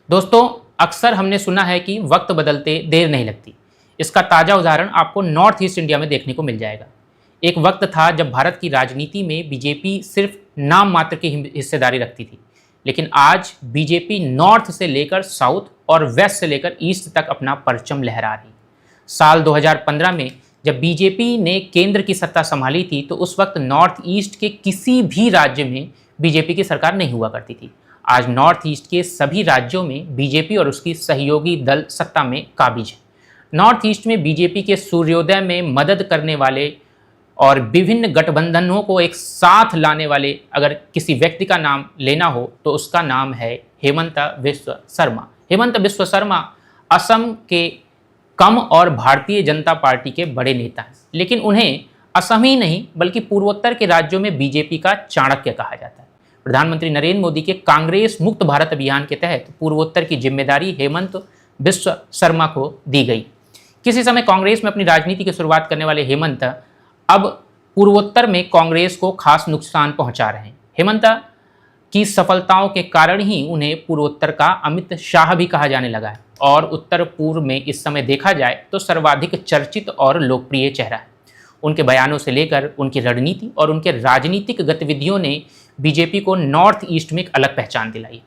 दोस्तों, अक्सर हमने सुना है कि वक्त बदलते देर नहीं लगती। इसका ताज़ा उदाहरण आपको नॉर्थ ईस्ट इंडिया में देखने को मिल जाएगा। एक वक्त था जब भारत की राजनीति में बीजेपी सिर्फ नाम मात्र की हिस्सेदारी रखती थी, लेकिन आज बीजेपी नॉर्थ से लेकर साउथ और वेस्ट से लेकर ईस्ट तक अपना परचम लहरा रही है। साल 2015 में जब बीजेपी ने केंद्र की सत्ता संभाली थी, तो उस वक्त नॉर्थ ईस्ट के किसी भी राज्य में बीजेपी की सरकार नहीं हुआ करती थी। आज नॉर्थ ईस्ट के सभी राज्यों में बीजेपी और उसकी सहयोगी दल सत्ता में काबिज है। नॉर्थ ईस्ट में बीजेपी के सूर्योदय में मदद करने वाले और विभिन्न गठबंधनों को एक साथ लाने वाले अगर किसी व्यक्ति का नाम लेना हो तो उसका नाम है हेमंत बिस्वा शर्मा। हेमंत बिस्वा शर्मा असम के कम और भारतीय जनता पार्टी के बड़े नेता हैं, लेकिन उन्हें असम ही नहीं बल्कि पूर्वोत्तर के राज्यों में बीजेपी का चाणक्य कहा जाता है। प्रधानमंत्री नरेंद्र मोदी के कांग्रेस मुक्त भारत अभियान के तहत पूर्वोत्तर की जिम्मेदारी हेमंत बिस्वा शर्मा को दी गई। किसी समय कांग्रेस में अपनी राजनीति की शुरुआत करने वाले हेमंत अब पूर्वोत्तर में कांग्रेस को खास नुकसान पहुंचा रहे हैं। हेमंत की सफलताओं के कारण ही उन्हें पूर्वोत्तर का अमित शाह भी कहा जाने लगा है और उत्तर पूर्व में इस समय देखा जाए तो सर्वाधिक चर्चित और लोकप्रिय चेहरा है। उनके बयानों से लेकर उनकी रणनीति और उनके राजनीतिक गतिविधियों ने बीजेपी को नॉर्थ ईस्ट में एक अलग पहचान दिलाई।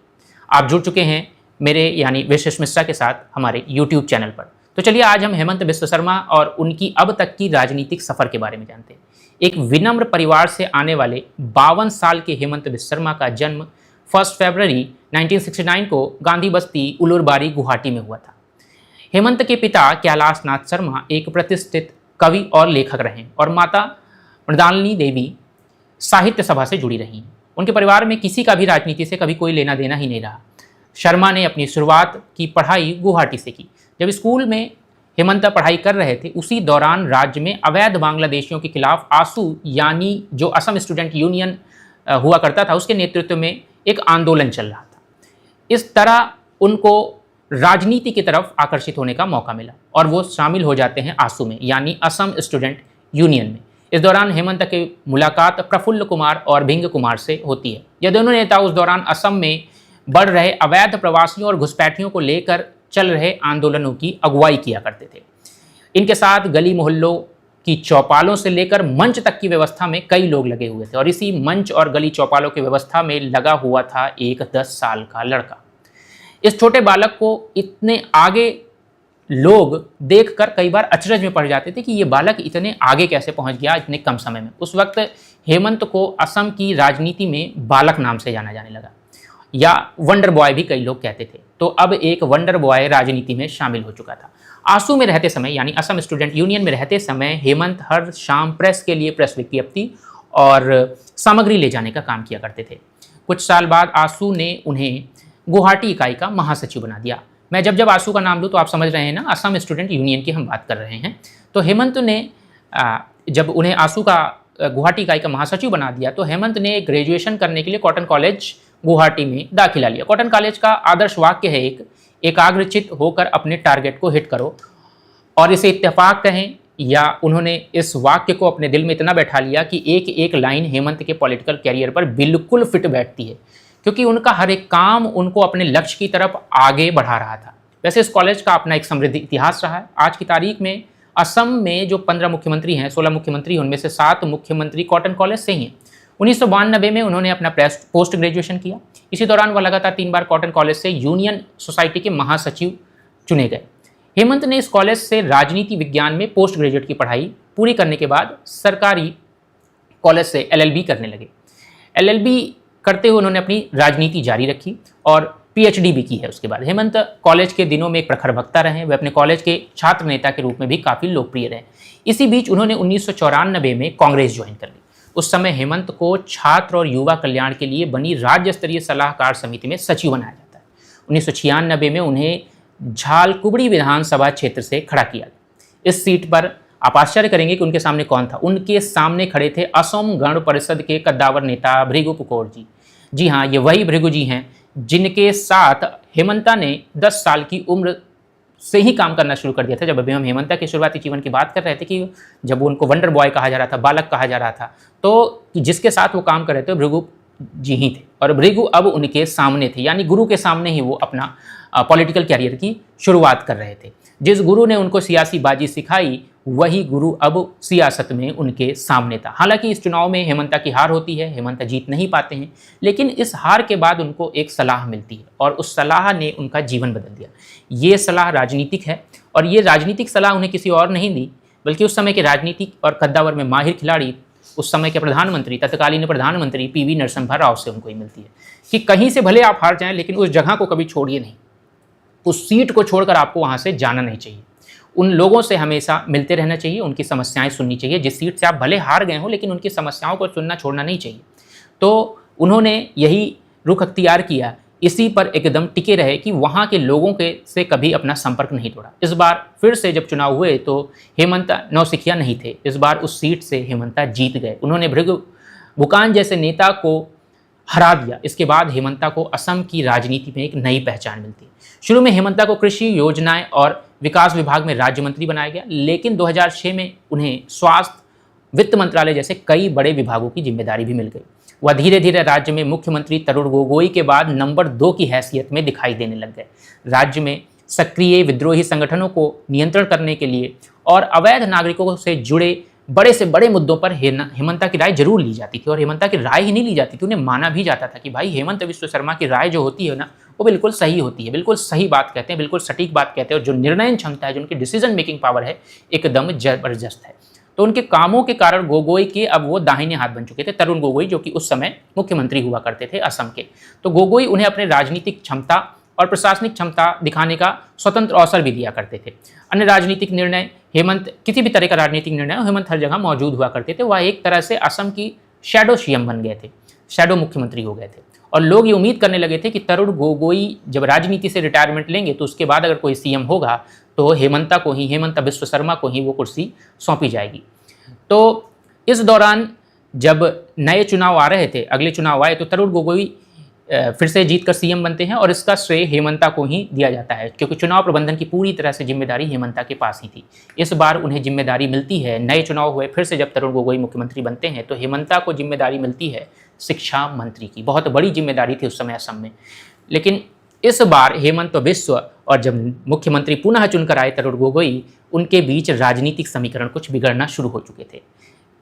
आप जुड़ चुके हैं मेरे यानी विशेष मिश्रा के साथ हमारे यूट्यूब चैनल पर। तो चलिए आज हम हेमंत बिस्वा शर्मा और उनकी अब तक की राजनीतिक सफर के बारे में जानते हैं। एक विनम्र परिवार से आने वाले 52 साल के हेमंत बिस्वा शर्मा का जन्म 1 फरवरी 1969 को गांधी बस्ती उलुरबारी गुवाहाटी में हुआ था। हेमंत के पिता कैलाश नाथ शर्मा एक प्रतिष्ठित कवि और लेखक रहे और माता मृणालिनी देवी साहित्य सभा से जुड़ी रही। उनके परिवार में किसी का भी राजनीति से कभी कोई लेना देना ही नहीं रहा। शर्मा ने अपनी शुरुआत की पढ़ाई गुवाहाटी से की। जब स्कूल में हेमंत पढ़ाई कर रहे थे, उसी दौरान राज्य में अवैध बांग्लादेशियों के खिलाफ आसू यानी जो असम स्टूडेंट यूनियन हुआ करता था, उसके नेतृत्व में एक आंदोलन चल रहा था। इस तरह उनको राजनीति की तरफ आकर्षित होने का मौका मिला और वो शामिल हो जाते हैं आसू में यानी असम स्टूडेंट यूनियन में। इस दौरान हेमंत की मुलाकात प्रफुल्ल कुमार और भिंग कुमार से होती है। ये दोनों नेता उस दौरान असम में बढ़ रहे अवैध प्रवासियों और घुसपैठियों को लेकर चल रहे आंदोलनों की अगुवाई किया करते थे। इनके साथ गली मोहल्लों की चौपालों से लेकर मंच तक की व्यवस्था में कई लोग लगे हुए थे और इसी मंच और गली चौपालों की व्यवस्था में लगा हुआ था एक 10 साल का लड़का। इस छोटे बालक को इतने आगे लोग देखकर कई बार अचरज में पड़ जाते थे कि ये बालक इतने आगे कैसे पहुंच गया इतने कम समय में। उस वक्त हेमंत को असम की राजनीति में बालक नाम से जाना जाने लगा या वंडर बॉय भी कई लोग कहते थे। तो अब एक वंडर बॉय राजनीति में शामिल हो चुका था। आसू में रहते समय यानी असम स्टूडेंट यूनियन में रहते समय हेमंत हर शाम प्रेस के लिए प्रेस विज्ञप्ति और सामग्री ले जाने का काम किया करते थे। कुछ साल बाद आसू ने उन्हें गुवाहाटी इकाई का महासचिव बना दिया। मैं जब आसू का नाम लूँ तो आप समझ रहे हैं ना, असम स्टूडेंट यूनियन की हम बात कर रहे हैं। तो हेमंत ने जब उन्हें आसू का गुवाहाटी इकाई का महासचिव बना दिया तो हेमंत ने ग्रेजुएशन करने के लिए कॉटन कॉलेज गुवाहाटी में दाखिला लिया। कॉटन कॉलेज का आदर्श वाक्य है एकाग्रचित होकर अपने टारगेट को हिट करो, और इसे इत्तेफाक कहें या उन्होंने इस वाक्य को अपने दिल में इतना बैठा लिया कि एक एक लाइन हेमंत के पॉलिटिकल कैरियर पर बिल्कुल फिट बैठती है, क्योंकि उनका हर एक काम उनको अपने लक्ष्य की तरफ आगे बढ़ा रहा था। वैसे इस कॉलेज का अपना एक समृद्ध इतिहास रहा है। आज की तारीख में असम में जो 15 मुख्यमंत्री हैं, 16 मुख्यमंत्री, उनमें से 7 मुख्यमंत्री कॉटन कॉलेज से ही हैं। 1992 में उन्होंने अपना पोस्ट ग्रेजुएशन किया। इसी दौरान वह लगातार 3 बार कॉटन कॉलेज से यूनियन सोसाइटी के महासचिव चुने गए। हेमंत ने इस कॉलेज से राजनीति विज्ञान में पोस्ट ग्रेजुएट की पढ़ाई पूरी करने के बाद सरकारी कॉलेज से LLB करने लगे। LLB करते हुए उन्होंने अपनी राजनीति जारी रखी और PhD भी की है। उसके बाद हेमंत कॉलेज के दिनों में एक प्रखर वक्ता रहे। वे अपने कॉलेज के छात्र नेता के रूप में भी काफ़ी लोकप्रिय रहे। इसी बीच उन्होंने 1994 में कांग्रेस ज्वाइन कर ली। उस समय हेमंत को छात्र और युवा कल्याण के लिए बनी राज्य स्तरीय सलाहकार समिति में सचिव बनाया जाता है। 1996 में उन्हें झालकुबड़ी विधानसभा क्षेत्र से खड़ा किया गया। इस सीट पर आप आश्चर्य करेंगे कि उनके सामने कौन था। उनके सामने खड़े थे असम गण परिषद के कद्दावर नेता भृगु कुकोर जी। जी हाँ, ये वही भृगु जी हैं जिनके साथ हेमंता ने 10 साल की उम्र से ही काम करना शुरू कर दिया था। जब अभी हम हेमंता के शुरुआती जीवन की बात कर रहे थे कि जब उनको वंडर बॉय कहा जा रहा था, बालक कहा जा रहा था, तो जिसके साथ वो काम कर रहे थे भृगु जी ही थे और भृगु अब उनके सामने थे, यानी गुरु के सामने ही वो अपना पॉलिटिकल कैरियर की शुरुआत कर रहे थे। जिस गुरु ने उनको सियासी बाजी सिखाई वही गुरु अब सियासत में उनके सामने था। हालांकि इस चुनाव में हेमंता की हार होती है, हेमंता जीत नहीं पाते हैं, लेकिन इस हार के बाद उनको एक सलाह मिलती है और उस सलाह ने उनका जीवन बदल दिया। ये सलाह राजनीतिक है और ये राजनीतिक सलाह उन्हें किसी और नहीं दी, बल्कि उस समय के राजनीतिक और कद्दावर में माहिर खिलाड़ी, उस समय के प्रधानमंत्री, तत्कालीन प्रधानमंत्री पीवी नरसिम्हा राव से उनको ही मिलती है कि कहीं से भले आप हार जाएं, लेकिन उस जगह को कभी छोड़िए नहीं, उस सीट को छोड़कर आपको वहाँ से जाना नहीं चाहिए। उन लोगों से हमेशा मिलते रहना चाहिए, उनकी समस्याएं सुननी चाहिए। जिस सीट से आप भले हार गए हो, लेकिन उनकी समस्याओं को सुनना छोड़ना नहीं चाहिए। तो उन्होंने यही रुख अख्तियार किया, इसी पर एकदम टिके रहे कि वहाँ के लोगों के से कभी अपना संपर्क नहीं तोड़ा। इस बार फिर से जब चुनाव हुए तो हेमंता नौसिखिया नहीं थे, इस बार उस सीट से हेमंता जीत गए। उन्होंने भृगु बुकान जैसे नेता को हरा दिया। इसके बाद हेमंता को असम की राजनीति में एक नई पहचान मिलती है। शुरू में हेमंता को कृषि योजनाएं और विकास विभाग में राज्य मंत्री बनाया गया, लेकिन 2006 में उन्हें स्वास्थ्य, वित्त मंत्रालय जैसे कई बड़े विभागों की जिम्मेदारी भी मिल गई। वह धीरे धीरे राज्य में मुख्यमंत्री तरुण गोगोई के बाद नंबर 2 की हैसियत में दिखाई देने लग गए। राज्य में सक्रिय विद्रोही संगठनों को नियंत्रण करने के लिए और अवैध नागरिकों से जुड़े बड़े से बड़े मुद्दों पर हेमंता की राय जरूर ली जाती थी। और हेमंता की राय ही नहीं ली जाती थी, उन्हें माना भी जाता था कि भाई हेमंत बिस्व शर्मा की राय जो होती है ना, वो बिल्कुल सही होती है, बिल्कुल सही बात कहते हैं, बिल्कुल सटीक बात कहते हैं, और जो निर्णय क्षमता है, जो उनकी डिसीजन मेकिंग पावर है, एकदम जबरदस्त है। तो उनके कामों के कारण गोगोई के अब वो दाहिने हाथ बन चुके थे, तरुण गोगोई, जो कि उस समय मुख्यमंत्री हुआ करते थे असम के। तो गोगोई उन्हें अपने राजनीतिक क्षमता और प्रशासनिक क्षमता दिखाने का स्वतंत्र अवसर भी दिया करते थे। अन्य राजनीतिक निर्णय, हेमंत किसी भी तरह का राजनीतिक निर्णय हेमंत हर जगह मौजूद हुआ करते थे। वह एक तरह से असम की शैडो सीएम बन गए थे, शैडो मुख्यमंत्री हो गए थे। और लोग ये उम्मीद करने लगे थे कि तरुण गोगोई जब राजनीति से रिटायरमेंट लेंगे तो उसके बाद अगर कोई सीएम होगा तो हेमंता को ही, हेमंता बिस्व शर्मा को ही वो कुर्सी सौंपी जाएगी। तो इस दौरान जब नए चुनाव आ रहे थे, अगले चुनाव आए, तो तरुण गोगोई फिर से जीतकर सीएम बनते हैं और इसका श्रेय हेमंता को ही दिया जाता है, क्योंकि चुनाव प्रबंधन की पूरी तरह से जिम्मेदारी हेमंता के पास ही थी। इस बार उन्हें जिम्मेदारी मिलती है, नए चुनाव हुए, फिर से जब तरुण गोगोई मुख्यमंत्री बनते हैं तो हेमंता को जिम्मेदारी मिलती है शिक्षा मंत्री की। बहुत बड़ी जिम्मेदारी थी उस समय असम में। लेकिन इस बार हेमंत बिस्व और जब मुख्यमंत्री पुनः चुनकर आए तरुण गोगोई, उनके बीच राजनीतिक समीकरण कुछ बिगड़ना शुरू हो चुके थे।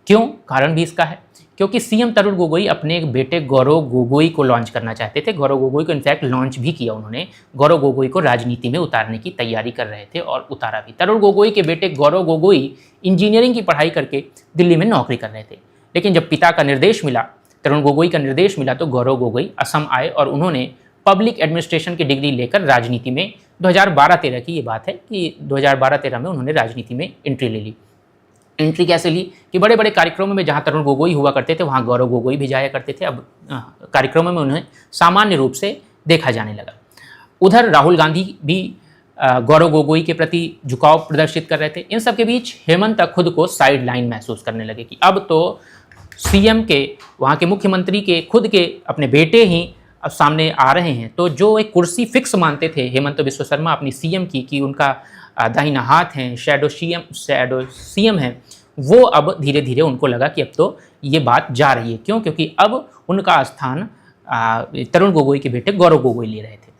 क्यों? कारण भी इसका है, क्योंकि सीएम तरुण गोगोई अपने एक बेटे गौरव गोगोई को लॉन्च करना चाहते थे। गौरव गोगोई को इनफैक्ट लॉन्च भी किया उन्होंने। गौरव गोगोई को राजनीति में उतारने की तैयारी कर रहे थे और उतारा भी। तरुण गोगोई के बेटे गौरव गोगोई इंजीनियरिंग की पढ़ाई करके दिल्ली में नौकरी कर रहे थे, लेकिन जब पिता का निर्देश मिला, तरुण गोगोई का निर्देश मिला, तो गौरव गोगोई असम आए और उन्होंने पब्लिक एडमिनिस्ट्रेशन की डिग्री लेकर राजनीति में 2012-13 की ये बात है कि 2012-13 में उन्होंने राजनीति में एंट्री ले ली। एंट्री कैसे ली कि बड़े बड़े कार्यक्रमों में जहाँ तरुण गोगोई हुआ करते थे वहाँ गौरव गोगोई भी जाया करते थे। अब कार्यक्रमों में उन्हें सामान्य रूप से देखा जाने लगा। उधर राहुल गांधी भी गौरव गोगोई के प्रति झुकाव प्रदर्शित कर रहे थे। इन सब के बीच हेमंत खुद को साइड लाइन महसूस करने लगे कि अब तो सीएम के, वहाँ के मुख्यमंत्री के, खुद के अपने बेटे ही अब सामने आ रहे हैं। तो जो एक कुर्सी फिक्स मानते थे हेमंत बिस्व शर्मा अपनी सीएम की, कि उनका दाहिना हाथ हैं, शैडो सीएम हैं, वो अब धीरे धीरे उनको लगा कि अब तो ये बात जा रही है। क्यों? क्योंकि अब उनका स्थान तरुण गोगोई के बेटे गौरव गोगोई ले रहे थे।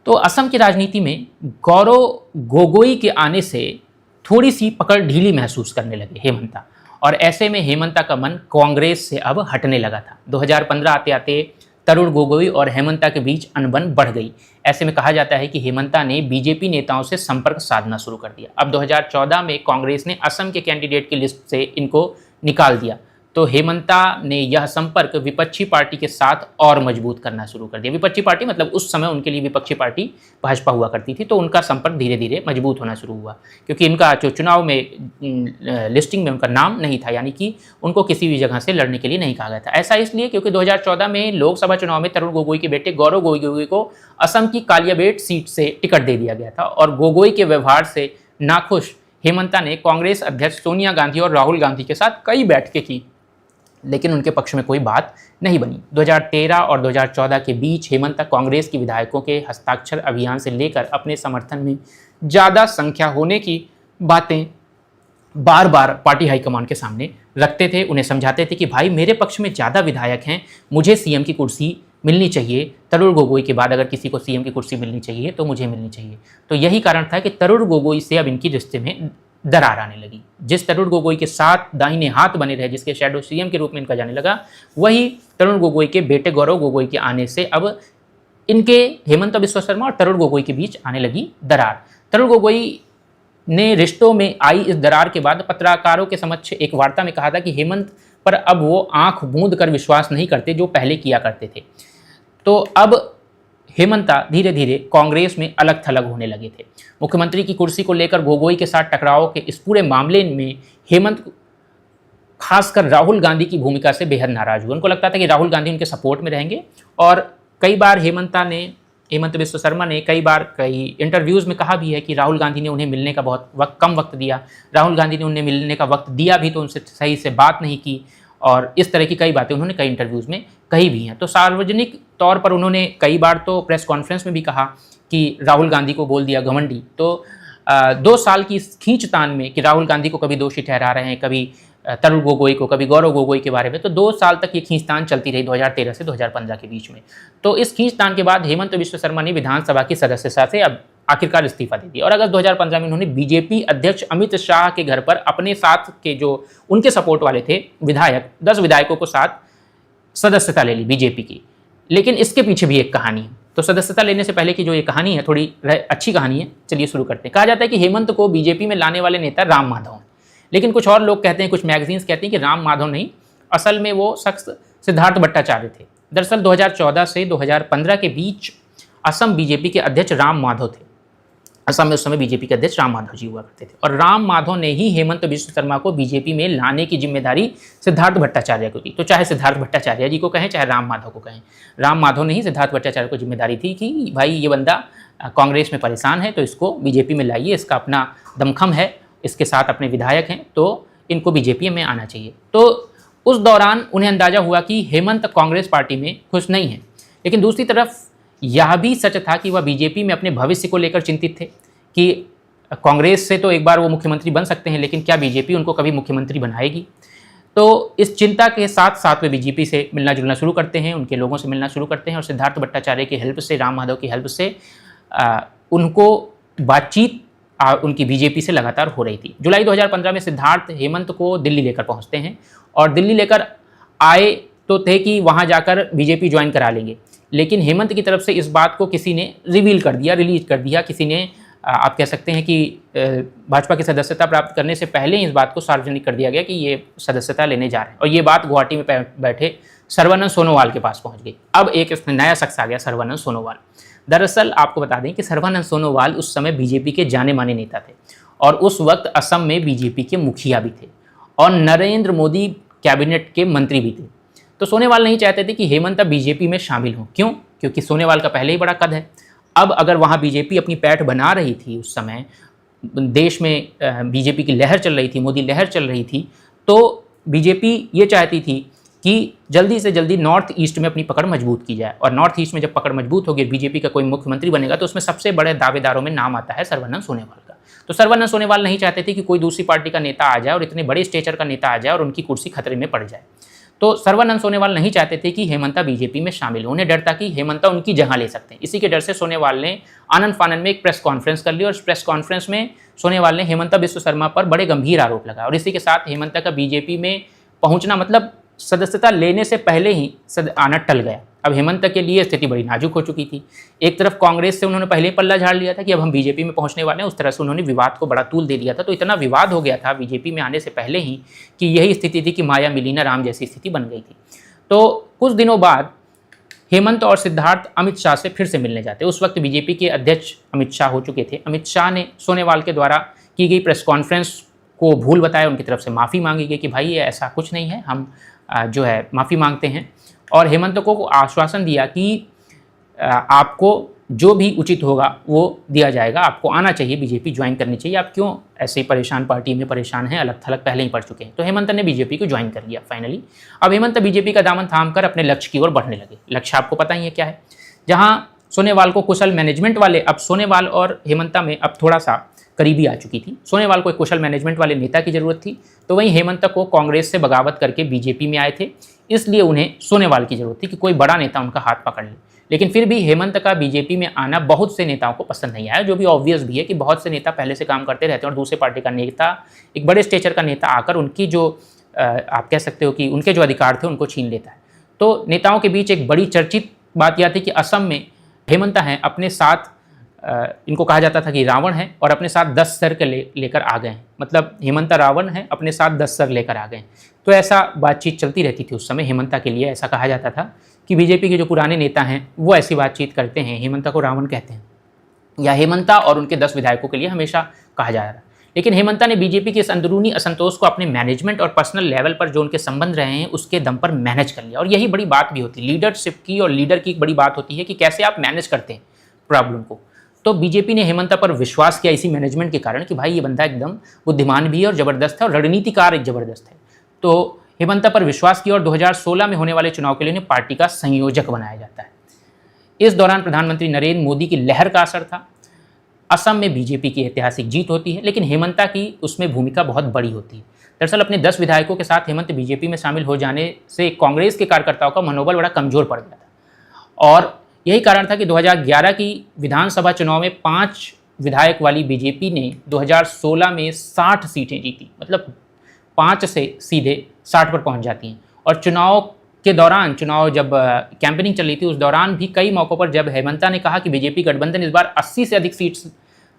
तो असम की राजनीति में गौरव गोगोई के आने से थोड़ी सी पकड़ ढीली महसूस करने लगे हेमंता, और ऐसे में हेमंता का मन कांग्रेस से अब हटने लगा था। 2015 आते आते तरुण गोगोई और हेमंता के बीच अनबन बढ़ गई। ऐसे में कहा जाता है कि हेमंता ने बीजेपी नेताओं से संपर्क साधना शुरू कर दिया। अब 2014 में कांग्रेस ने असम के कैंडिडेट की लिस्ट से इनको निकाल दिया, तो हेमंता ने यह संपर्क विपक्षी पार्टी के साथ और मजबूत करना शुरू कर दिया। विपक्षी पार्टी मतलब उस समय उनके लिए विपक्षी पार्टी भाजपा हुआ करती थी, तो उनका संपर्क धीरे धीरे मजबूत होना शुरू हुआ, क्योंकि इनका जो चुनाव में लिस्टिंग में उनका नाम नहीं था, यानी कि उनको किसी भी जगह से लड़ने के लिए नहीं कहा गया था। ऐसा इसलिए क्योंकि 2014 में लोकसभा चुनाव में तरुण गोगोई के बेटे गौरव गोगोई को असम की कालियाबेट सीट से टिकट दे दिया गया था, और गोगोई के व्यवहार से नाखुश हेमंता ने कांग्रेस अध्यक्ष सोनिया गांधी और राहुल गांधी के साथ कई बैठकें की, लेकिन उनके पक्ष में कोई बात नहीं बनी। 2013 और 2014 के बीच हेमंता कांग्रेस के विधायकों के हस्ताक्षर अभियान से लेकर अपने समर्थन में ज़्यादा संख्या होने की बातें बार बार पार्टी हाईकमान के सामने रखते थे, उन्हें समझाते थे कि भाई मेरे पक्ष में ज़्यादा विधायक हैं, मुझे सीएम की कुर्सी मिलनी चाहिए, तरुण गोगोई के बाद अगर किसी को सीएम की कुर्सी मिलनी चाहिए तो मुझे मिलनी चाहिए। तो यही कारण था कि तरुण गोगोई से अब इनकी रिश्ते में दरार आने लगी। जिस तरुण गोगोई के साथ दाहिने हाथ बने रहे, जिसके शैडो सीएम के रूप में इनका जाने लगा, वही तरुण गोगोई के बेटे गौरव गोगोई के आने से अब इनके हेमंत बिश्व शर्मा और तरुण गोगोई के बीच आने लगी दरार। तरुण गोगोई ने रिश्तों में आई इस दरार के बाद पत्रकारों के समक्ष एक वार्ता में कहा था कि हेमंत पर अब वो आंख मूंद कर विश्वास नहीं करते जो पहले किया करते थे। तो अब हेमंता धीरे धीरे कांग्रेस में अलग थलग होने लगे थे। मुख्यमंत्री की कुर्सी को लेकर गोगोई के साथ टकराव के इस पूरे मामले में हेमंत खासकर राहुल गांधी की भूमिका से बेहद नाराज हुए। उनको लगता था कि राहुल गांधी उनके सपोर्ट में रहेंगे, और कई बार हेमंत बिश्व शर्मा ने कई इंटरव्यूज़ में कहा भी है कि राहुल गांधी ने उन्हें मिलने का बहुत कम वक्त दिया, राहुल गांधी ने उन्हें मिलने का वक्त दिया भी तो उनसे सही से बात नहीं की, और इस तरह की कई बातें उन्होंने कई इंटरव्यूज़ में कही भी हैं। तो सार्वजनिक तौर पर उन्होंने कई बार तो प्रेस कॉन्फ्रेंस में भी कहा कि राहुल गांधी को बोल दिया घमंडी। तो 2 साल की खींचतान में कि राहुल गांधी को कभी दोषी ठहरा रहे हैं, कभी तरुण गोगोई को, कभी गौरव गोगोई के बारे में, तो 2 साल तक ये खींचतान चलती रही 2013 से 2015 के बीच में। तो इस खींचतान के बाद हेमंत बिश्व शर्मा ने विधानसभा की सदस्यता से अब आखिरकार इस्तीफा दे दिया, और अगस्त 2015 में उन्होंने बीजेपी अध्यक्ष अमित शाह के घर पर अपने साथ के जो उनके सपोर्ट वाले थे विधायक, 10 विधायकों को साथ सदस्यता ले ली बीजेपी की। लेकिन इसके पीछे भी एक कहानी है। तो सदस्यता लेने से पहले की जो ये कहानी है थोड़ी अच्छी कहानी है, चलिए शुरू करते हैं। कहा जाता है कि हेमंत को बीजेपी में लाने वाले नेता राम माधव हैं, लेकिन कुछ और लोग कहते हैं, कुछ मैगजीन्स कहते हैं कि राम माधव नहीं, असल में वो शख्स सिद्धार्थ भट्टाचार्य थे। दरअसल 2014 से 2015 के बीच असम बीजेपी के अध्यक्ष राम माधव थे। असम में उस समय बीजेपी के अध्यक्ष राम माधव जी हुआ करते थे, और राम माधव ने ही हेमंत बिश्व शर्मा को बीजेपी में लाने की जिम्मेदारी सिद्धार्थ भट्टाचार्य को दी। तो चाहे सिद्धार्थ भट्टाचार्य जी को कहें, चाहे राम माधव को कहें, राम माधव ने ही सिद्धार्थ भट्टाचार्य को जिम्मेदारी थी कि भाई ये बंदा कांग्रेस में परेशान है तो इसको बीजेपी में लाइए, इसका अपना दमखम है, इसके साथ अपने विधायक हैं, तो इनको बीजेपी में आना चाहिए। तो उस दौरान उन्हें अंदाजा हुआ कि हेमंत कांग्रेस पार्टी में खुश नहीं है, लेकिन दूसरी तरफ यह भी सच था कि वह बीजेपी में अपने भविष्य को लेकर चिंतित थे कि कांग्रेस से तो एक बार वो मुख्यमंत्री बन सकते हैं, लेकिन क्या बीजेपी उनको कभी मुख्यमंत्री बनाएगी। तो इस चिंता के साथ साथ वे बीजेपी से मिलना जुलना शुरू करते हैं, उनके लोगों से मिलना शुरू करते हैं, और सिद्धार्थ भट्टाचार्य की हेल्प से, राम माधव की हेल्प से उनको बातचीत उनकी बीजेपी से लगातार हो रही थी। जुलाई 2015 में सिद्धार्थ हेमंत को दिल्ली लेकर पहुंचते हैं, और दिल्ली लेकर आए तो थे कि वहां जाकर बीजेपी ज्वाइन करा लेंगे, लेकिन हेमंत की तरफ से इस बात को किसी ने रिलीज कर दिया, किसी ने आप कह सकते हैं कि भाजपा की सदस्यता प्राप्त करने से पहले ही इस बात को सार्वजनिक कर दिया गया कि ये सदस्यता लेने जा रहे हैं, और ये बात गुवाहाटी में बैठे सर्बानंद सोनोवाल के पास पहुंच गई। अब एक नया शख्स आ गया, सर्बानंद सोनोवाल। दरअसल आपको बता दें कि सर्बानंद सोनोवाल उस समय बीजेपी के जाने माने नेता थे, और उस वक्त असम में बीजेपी के मुखिया भी थे, और नरेंद्र मोदी कैबिनेट के मंत्री भी थे। तो सोनोवाल नहीं चाहते थे कि हेमंत बीजेपी में शामिल हों। क्यों? क्योंकि सोनोवाल का पहले ही बड़ा कद है। अब अगर वहाँ बीजेपी अपनी पैठ बना रही थी, उस समय देश में बीजेपी की लहर चल रही थी, मोदी लहर चल रही थी, तो बीजेपी ये चाहती थी कि जल्दी से जल्दी नॉर्थ ईस्ट में अपनी पकड़ मजबूत की जाए, और नॉर्थ ईस्ट में जब पकड़ मजबूत होगी, बीजेपी का कोई मुख्यमंत्री बनेगा, तो उसमें सबसे बड़े दावेदारों में नाम आता है सर्बानंद सोनोवाल का। तो सर्बानंद सोनोवाल नहीं चाहते थे कि कोई दूसरी पार्टी का नेता आ जाए और इतने बड़े स्टेचर का नेता आ जाए और उनकी कुर्सी खतरे में पड़ जाए। तो सर्बानंद सोनोवाल नहीं चाहते थे कि हेमंता बीजेपी में शामिल हो, उन्हें डर था कि हेमंता उनकी जगह ले सकते हैं। इसी के डर से सोनोवाल ने आनंद फानन में एक प्रेस कॉन्फ्रेंस कर ली, और इस प्रेस कॉन्फ्रेंस में सोनोवाल ने हेमंता बिश्व शर्मा पर बड़े गंभीर आरोप लगाए, और इसी के साथ हेमंता का बीजेपी में पहुंचना, मतलब सदस्यता लेने से पहले ही आना टल गया। अब हेमंत के लिए स्थिति बड़ी नाजुक हो चुकी थी। एक तरफ कांग्रेस से उन्होंने पहले पल्ला झाड़ लिया था कि अब हम बीजेपी में पहुंचने वाले हैं, उस तरह से उन्होंने विवाद को बड़ा तूल दे दिया था। तो इतना विवाद हो गया था बीजेपी में आने से पहले ही कि यही स्थिति थी कि माया मिलीना राम जैसी स्थिति बन गई थी। तो कुछ दिनों बाद हेमंत और सिद्धार्थ अमित शाह से फिर से मिलने जाते। उस वक्त बीजेपी के अध्यक्ष अमित शाह हो चुके थे। अमित शाह ने सोनोवाल के द्वारा की गई प्रेस कॉन्फ्रेंस को भूल बताया, उनकी तरफ से माफ़ी मांगी गई कि भाई ये ऐसा कुछ नहीं है, हम जो है माफ़ी मांगते हैं, और हेमंत को आश्वासन दिया कि आपको जो भी उचित होगा वो दिया जाएगा, आपको आना चाहिए, बीजेपी ज्वाइन करनी चाहिए, आप क्यों ऐसे परेशान पार्टी में परेशान हैं, अलग थलग पहले ही पड़ चुके हैं। तो हेमंत ने बीजेपी को ज्वाइन कर लिया फाइनली। अब हेमंत बीजेपी का दामन थाम कर अपने लक्ष्य की ओर बढ़ने लगे। लक्ष्य आपको पता ही है क्या है। जहाँ सोनेवाल को कुशल मैनेजमेंट वाले, अब सोनेवाल और हेमंता में अब थोड़ा सा करीबी आ चुकी थी। सोनेवाल को एक कुशल मैनेजमेंट वाले नेता की जरूरत थी, तो वहीं हेमंता को कांग्रेस से बगावत करके बीजेपी में आए थे, इसलिए उन्हें सोनेवाल की जरूरत थी कि कोई बड़ा नेता उनका हाथ पकड़ ले। लेकिन फिर भी हेमंत का बीजेपी में आना बहुत से नेताओं को पसंद नहीं आया, जो भी ऑब्वियस भी है कि बहुत से नेता पहले से काम करते रहते हैं और दूसरे पार्टी का नेता, एक बड़े स्टेचर का नेता आकर उनकी जो आप कह सकते हो कि उनके जो अधिकार थे उनको छीन लेता है। तो नेताओं के बीच एक बड़ी चर्चित बात यह थी कि असम में हेमंता हैं अपने साथ, इनको कहा जाता था कि रावण है, और अपने साथ 10 सर के लेकर आ गए हैं, मतलब हेमंता रावण है, अपने साथ 10 सर लेकर आ गए। तो ऐसा बातचीत चलती रहती थी उस समय हेमंता के लिए। ऐसा कहा जाता था कि बीजेपी के जो पुराने नेता हैं वो ऐसी बातचीत करते हैं, हेमंता को रावण कहते हैं, या हेमंता और उनके 10 विधायकों के लिए हमेशा कहा जा रहा है। लेकिन हेमंता ने बीजेपी के इस अंदरूनी असंतोष को अपने मैनेजमेंट और पर्सनल लेवल पर जो उनके संबंध रहे हैं उसके दम पर मैनेज कर लिया। और यही बड़ी बात भी होती है लीडरशिप की, और लीडर की एक बड़ी बात होती है कि कैसे आप मैनेज करते हैं प्रॉब्लम को। तो बीजेपी ने हेमंता पर विश्वास किया इसी मैनेजमेंट के कारण कि भाई ये बंदा एकदम बुद्धिमान भी है और ज़बरदस्त है और रणनीतिकार एक ज़बरदस्त है। तो हेमंता पर विश्वास किया और 2016 में होने वाले चुनाव के लिए उन्हें पार्टी का संयोजक बनाया जाता है। इस दौरान प्रधानमंत्री नरेंद्र मोदी की लहर का असर था। असम में बीजेपी की ऐतिहासिक जीत होती है, लेकिन हेमंता की उसमें भूमिका बहुत बड़ी होती है। दरअसल अपने 10 विधायकों के साथ हेमंत बीजेपी में शामिल हो जाने से कांग्रेस के कार्यकर्ताओं का मनोबल बड़ा कमजोर पड़ गया था, और यही कारण था कि 2011 की विधानसभा चुनाव में 5 विधायक वाली बीजेपी ने 2016 में 60 सीटें जीती, मतलब 5 से सीधे 60 पर पहुंच जाती हैं। और चुनाव के दौरान, चुनाव जब कैंपेनिंग चल रही थी उस दौरान भी कई मौक़ों पर जब हेमंता ने कहा कि बीजेपी गठबंधन इस बार 80 से अधिक सीट्स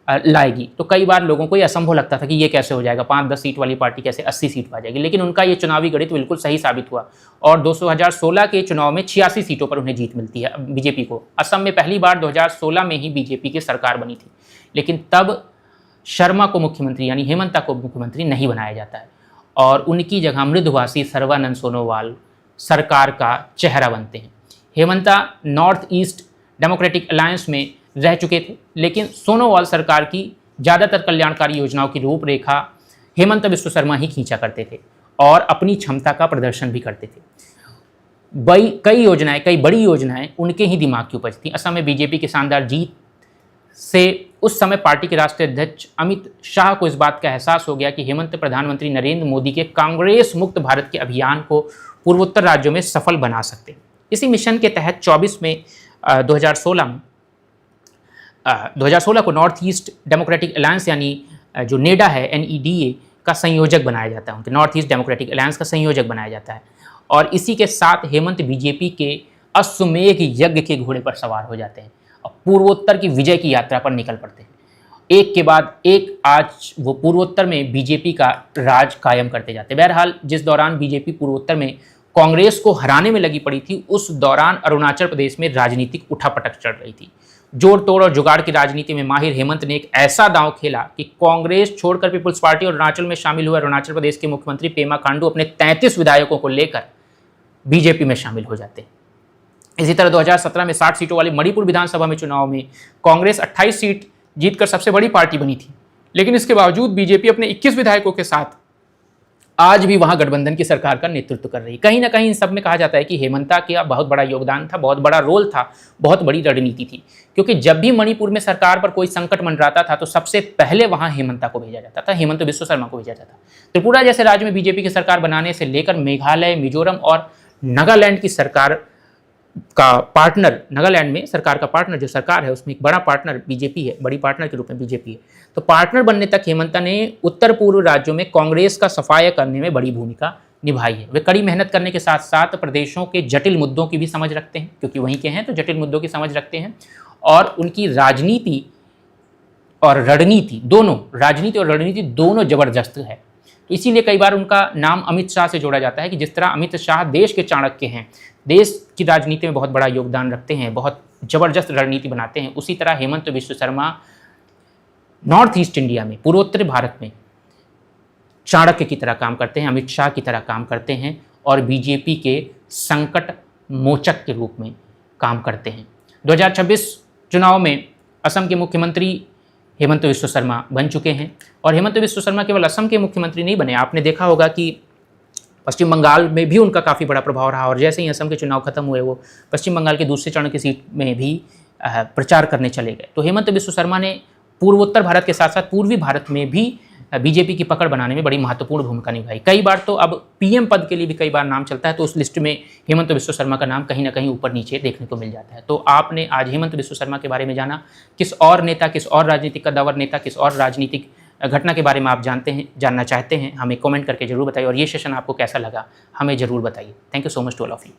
लाएगी, तो कई बार लोगों को ये असंभव लगता था कि ये कैसे हो जाएगा, 5-10 सीट वाली पार्टी कैसे 80 सीट पा जाएगी। लेकिन उनका ये चुनावी गणित बिल्कुल सही साबित हुआ और 2016 के चुनाव में 86 सीटों पर उन्हें जीत मिलती है बीजेपी को। असम में पहली बार 2016 में ही बीजेपी की सरकार बनी थी, लेकिन तब शर्मा को मुख्यमंत्री यानी हेमंता को मुख्यमंत्री नहीं बनाया जाता है और उनकी जगह मृदुभाषी सर्बानंद सोनोवाल सरकार का चेहरा बनते हैं। Hemanta North East Democratic Alliance में रह चुके थे, लेकिन सोनोवाल सरकार की ज़्यादातर कल्याणकारी योजनाओं की रूपरेखा हेमंत बिस्व शर्मा ही खींचा करते थे और अपनी क्षमता का प्रदर्शन भी करते थे। कई बड़ी योजनाएं उनके ही दिमाग की उपज थी। असम में बीजेपी की शानदार जीत से उस समय पार्टी के राष्ट्रीय अध्यक्ष अमित शाह को इस बात का एहसास हो गया कि हेमंत प्रधानमंत्री नरेंद्र मोदी के कांग्रेस मुक्त भारत के अभियान को पूर्वोत्तर राज्यों में सफल बना सकते। इसी मिशन के तहत 24 में 2016 को नॉर्थ ईस्ट डेमोक्रेटिक अलायंस यानी जो नेडा है NEDA का संयोजक बनाया जाता है, उनके नॉर्थ ईस्ट डेमोक्रेटिक अलायंस का संयोजक बनाया जाता है। और इसी के साथ हेमंत बीजेपी के अश्वमेध यज्ञ के घोड़े पर सवार हो जाते हैं और पूर्वोत्तर की विजय की यात्रा पर निकल पड़ते हैं। एक के बाद एक आज वो पूर्वोत्तर में बीजेपी का राज कायम करते जाते हैं। बहरहाल जिस दौरान बीजेपी पूर्वोत्तर में कांग्रेस को हराने में लगी पड़ी थी, उस दौरान अरुणाचल प्रदेश में राजनीतिक उठापटक चल रही थी। जोड़ तोड़ और जुगाड़ की राजनीति में माहिर हेमंत ने एक ऐसा दांव खेला कि कांग्रेस छोड़कर पीपुल्स पार्टी और अरुणाचल में शामिल हुए अरुणाचल प्रदेश के मुख्यमंत्री पेमा खांडू अपने 33 विधायकों को लेकर बीजेपी में शामिल हो जाते हैं। इसी तरह 2017 में 60 सीटों वाली मणिपुर विधानसभा में चुनाव में कांग्रेस 28 सीट जीतकर सबसे बड़ी पार्टी बनी थी, लेकिन इसके बावजूद बीजेपी अपने 21 विधायकों के साथ आज भी वहां गठबंधन की सरकार का नेतृत्व कर रही। कहीं ना कहीं इन सब में कहा जाता है कि हेमंता का बहुत बड़ा योगदान था, बहुत बड़ा रोल था, बहुत बड़ी रणनीति थी, क्योंकि जब भी मणिपुर में सरकार पर कोई संकट मंडराता था तो सबसे पहले वहां हेमंता को भेजा जाता था, हेमंत बिस्व शर्मा को भेजा जाता। त्रिपुरा जैसे राज्य में बीजेपी की सरकार बनाने से लेकर मेघालय, मिजोरम और नागालैंड की सरकार का पार्टनर, नागालैंड में सरकार का पार्टनर जो सरकार है उसमें एक बड़ा पार्टनर बीजेपी है, बड़ी पार्टनर के रूप में बीजेपी है। तो पार्टनर बनने तक हेमंता ने उत्तर पूर्व राज्यों में कांग्रेस का सफाया करने में बड़ी भूमिका निभाई है। वे कड़ी मेहनत करने के साथ साथ प्रदेशों के जटिल मुद्दों की भी समझ रखते हैं, क्योंकि वहीं के हैं तो जटिल मुद्दों की समझ रखते हैं। और उनकी राजनीति और रणनीति दोनों जबरदस्त है। इसीलिए कई बार उनका नाम अमित शाह से जोड़ा जाता है कि जिस तरह अमित शाह देश के चाणक्य हैं, देश की राजनीति में बहुत बड़ा योगदान रखते हैं, बहुत जबरदस्त रणनीति बनाते हैं, उसी तरह Hemant Biswa Sharma north east India में, पूर्वोत्तर भारत में चाणक्य की तरह काम करते हैं, अमित शाह की तरह काम करते हैं और बीजेपी के संकट मोचक के रूप में काम करते हैं। 2026 चुनाव में असम के मुख्यमंत्री हेमंत बिस्व शर्मा बन चुके हैं और हेमंत बिस्व शर्मा केवल असम के मुख्यमंत्री नहीं बने। आपने देखा होगा कि पश्चिम बंगाल में भी उनका काफ़ी बड़ा प्रभाव रहा और जैसे ही असम के चुनाव खत्म हुए वो पश्चिम बंगाल के दूसरे चरण की सीट में भी प्रचार करने चले गए। तो हेमंत बिस्व शर्मा ने पूर्वोत्तर भारत के साथ साथ पूर्वी भारत में भी बीजेपी की पकड़ बनाने में बड़ी महत्वपूर्ण भूमिका निभाई। कई बार तो अब पीएम पद के लिए भी कई बार नाम चलता है, तो उस लिस्ट में हेमंत बिस्व शर्मा का नाम कहीं ना कहीं ऊपर नीचे देखने को मिल जाता है। तो आपने आज हेमंत बिस्व शर्मा के बारे में जाना। किस और नेता, किस और राजनीतिक कद्दावर नेता, किस और राजनीतिक घटना के बारे में आप जानना चाहते हैं, हमें कमेंट करके जरूर बताइए। और ये सेशन आपको कैसा लगा हमें ज़रूर बताइए। Thank you so much to all of you.